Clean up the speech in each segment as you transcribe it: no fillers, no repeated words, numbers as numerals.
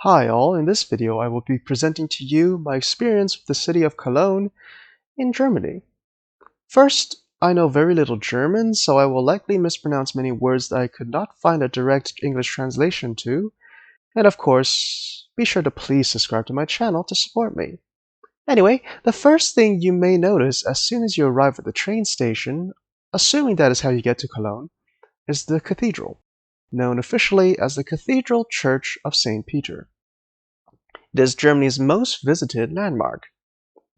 Hi all, in this video I will be presenting to you my experience with the city of Cologne in Germany. First, I know very little German, so I will likely mispronounce many words that I could not find a direct English translation to, and of course, be sure to please subscribe to my channel to support me. Anyway, the first thing you may notice as soon as you arrive at the train station, assuming that is how you get to Cologne, is the cathedral, known officially as the Cathedral Church of St. Peter. It is Germany's most visited landmark.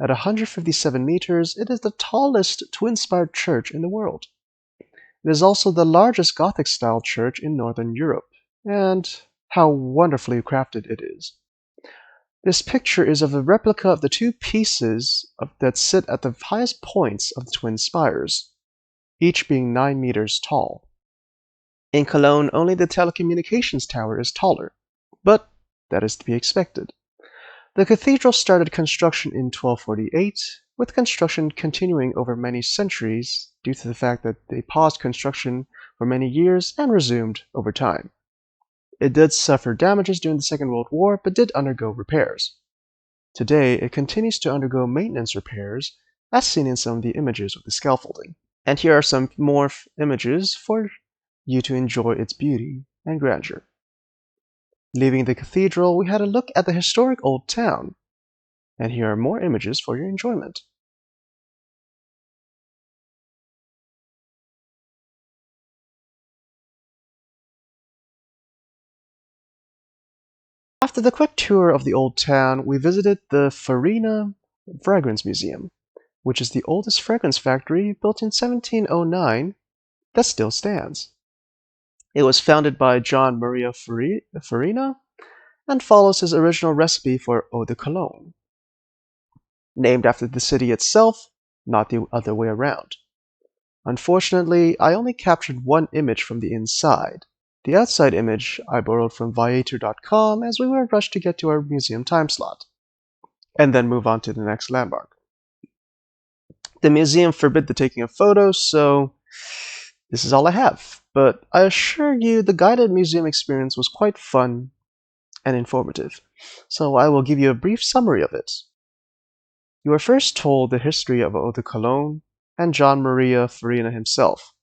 At 157 meters, it is the tallest twin-spired church in the world. It is also the largest Gothic-style church in Northern Europe, and how wonderfully crafted it is. This picture is of a replica of the two pieces that sit at the highest points of the twin spires, each being 9 meters tall. In Cologne, only the telecommunications tower is taller, but that is to be expected. The cathedral started construction in 1248, with construction continuing over many centuries due to the fact that they paused construction for many years and resumed over time. It did suffer damages during the Second World War, but did undergo repairs. Today, it continues to undergo maintenance repairs, as seen in some of the images with the scaffolding. And here are some more images for you to enjoy its beauty and grandeur. Leaving the cathedral, we had a look at the historic old town, and here are more images for your enjoyment. After the quick tour of the old town, we visited the Farina Fragrance Museum, which is the oldest fragrance factory built in 1709 that still stands. It was founded by John Maria Farina and follows his original recipe for eau de Cologne, named after the city itself, not the other way around. Unfortunately, I only captured one image from the inside. The outside image I borrowed from Viator.com as we were rushed to get to our museum time slot, and then move on to the next landmark. The museum forbid the taking of photos, so this is all I have, but I assure you the guided museum experience was quite fun and informative, so I will give you a brief summary of it. You are first told the history of eau de Cologne and John Maria Farina himself.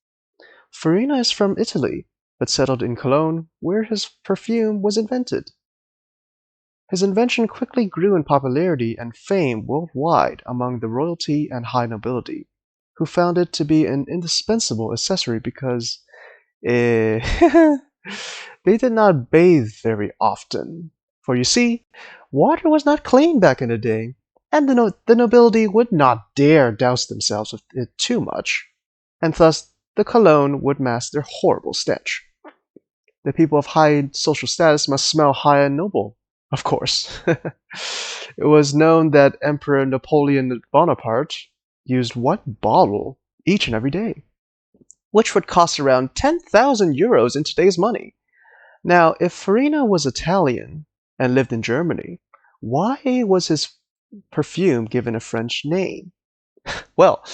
Farina is from Italy, but settled in Cologne, where his perfume was invented. His invention quickly grew in popularity and fame worldwide among the royalty and high nobility, who found it to be an indispensable accessory because they did not bathe very often. For you see, water was not clean back in the day, and the nobility would not dare douse themselves with it too much, and thus the cologne would mask their horrible stench. The people of high social status must smell high and noble, of course. It was known that Emperor Napoleon Bonaparte used one bottle each and every day, which would cost around 10,000 euros in today's money. Now, if Farina was Italian and lived in Germany, why was his perfume given a French name? Well,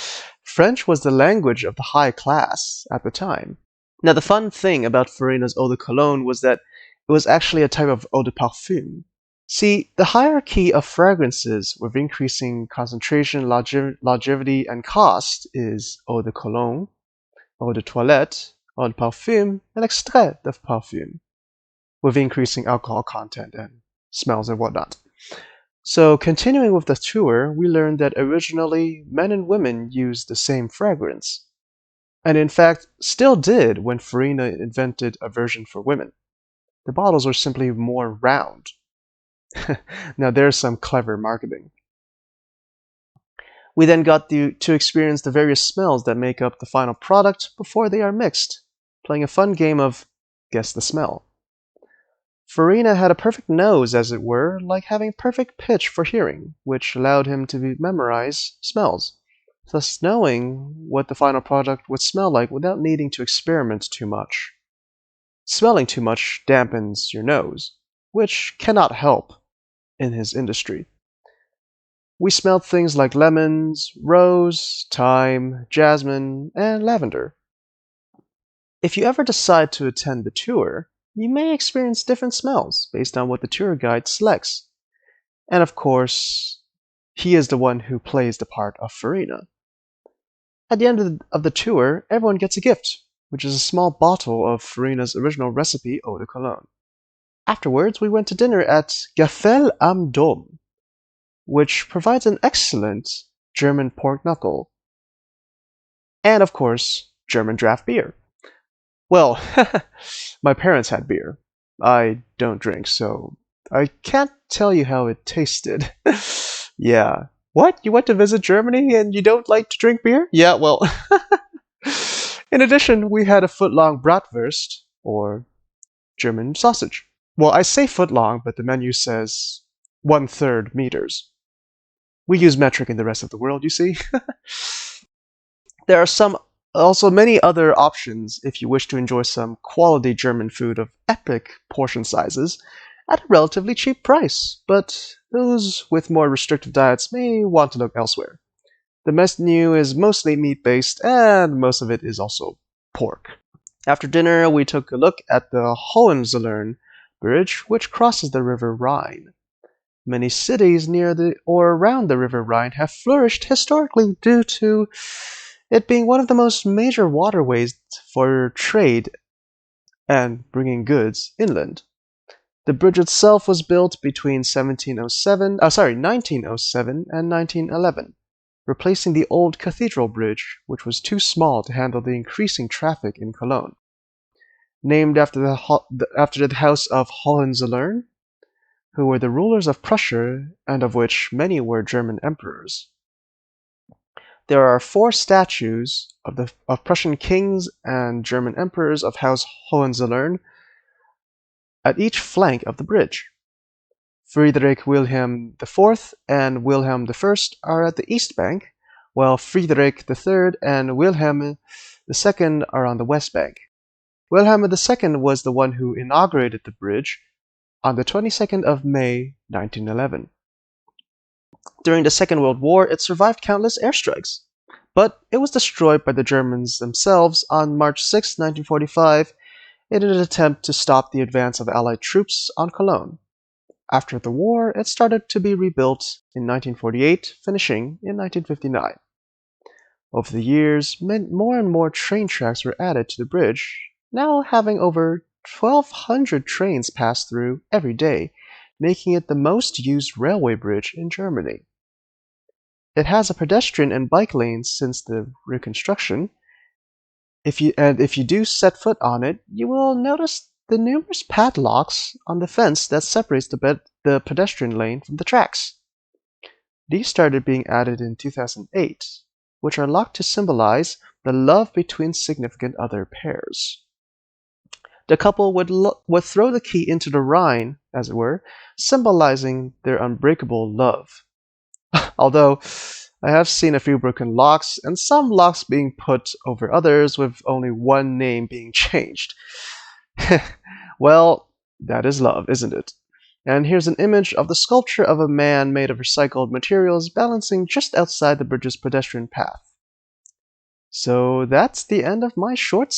French was the language of the high class at the time. Now, the fun thing about Farina's eau de Cologne was that it was actually a type of eau de parfum. See, the hierarchy of fragrances with increasing concentration, longevity, and cost is eau de Cologne, eau de toilette, eau de parfum, and extrait de parfum, with increasing alcohol content and smells and whatnot. So, continuing with the tour, we learned that originally men and women used the same fragrance, and in fact still did when Farina invented a version for women. The bottles were simply more round. Now there's some clever marketing. We then got to experience the various smells that make up the final product before they are mixed, playing a fun game of guess the smell. Farina had a perfect nose, as it were, like having perfect pitch for hearing, which allowed him to memorize smells, thus knowing what the final product would smell like without needing to experiment too much. Smelling too much dampens your nose, which cannot help in his industry. We smelled things like lemons, rose, thyme, jasmine, and lavender. If you ever decide to attend the tour, you may experience different smells based on what the tour guide selects. And of course, he is the one who plays the part of Farina. At the end of the tour, everyone gets a gift, which is a small bottle of Farina's original recipe, eau de Cologne. Afterwards, we went to dinner at Gafel Am Dom, which provides an excellent German pork knuckle. And of course, German draft beer. Well, my parents had beer. I don't drink, so I can't tell you how it tasted. Yeah. What? You went to visit Germany and you don't like to drink beer? Yeah, well. In addition, we had a foot-long bratwurst, or German sausage. Well, I say foot-long, but the menu says 1/3 meters. We use metric in the rest of the world, you see. There are also many other options if you wish to enjoy some quality German food of epic portion sizes at a relatively cheap price, but those with more restrictive diets may want to look elsewhere. The menu is mostly meat-based, and most of it is also pork. After dinner, we took a look at the Holenslern Bridge, which crosses the river Rhine. Many cities near or around the river Rhine have flourished historically due to it being one of the most major waterways for trade and bringing goods inland. The bridge itself was built between 1907 and 1911, replacing the old Cathedral Bridge, which was too small to handle the increasing traffic in Cologne. Named after the House of Hohenzollern, who were the rulers of Prussia and of which many were German emperors. There are 4 statues of Prussian kings and German emperors of House Hohenzollern at each flank of the bridge. Friedrich Wilhelm IV and Wilhelm I are at the east bank, while Friedrich III and Wilhelm II are on the west bank. Wilhelm II was the one who inaugurated the bridge on the 22nd of May, 1911. During the Second World War, it survived countless airstrikes, but it was destroyed by the Germans themselves on March 6, 1945, in an attempt to stop the advance of Allied troops on Cologne. After the war, it started to be rebuilt in 1948, finishing in 1959. Over the years, more and more train tracks were added to the bridge, now having over 1,200 trains pass through every day, making it the most used railway bridge in Germany. It has a pedestrian and bike lanes since the reconstruction. If you do set foot on it, you will notice the numerous padlocks on the fence that separates the pedestrian lane from the tracks. These started being added in 2008, which are locked to symbolize the love between significant other pairs. The couple would throw the key into the Rhine, as it were, symbolizing their unbreakable love. Although, I have seen a few broken locks, and some locks being put over others with only one name being changed. Well, that is love, isn't it? And here's an image of the sculpture of a man made of recycled materials balancing just outside the bridge's pedestrian path. So that's the end of my short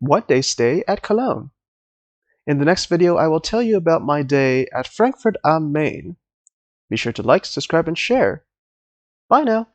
one-day stay at Cologne. In the next video, I will tell you about my day at Frankfurt am Main. Be sure to like, subscribe, and share. Bye now.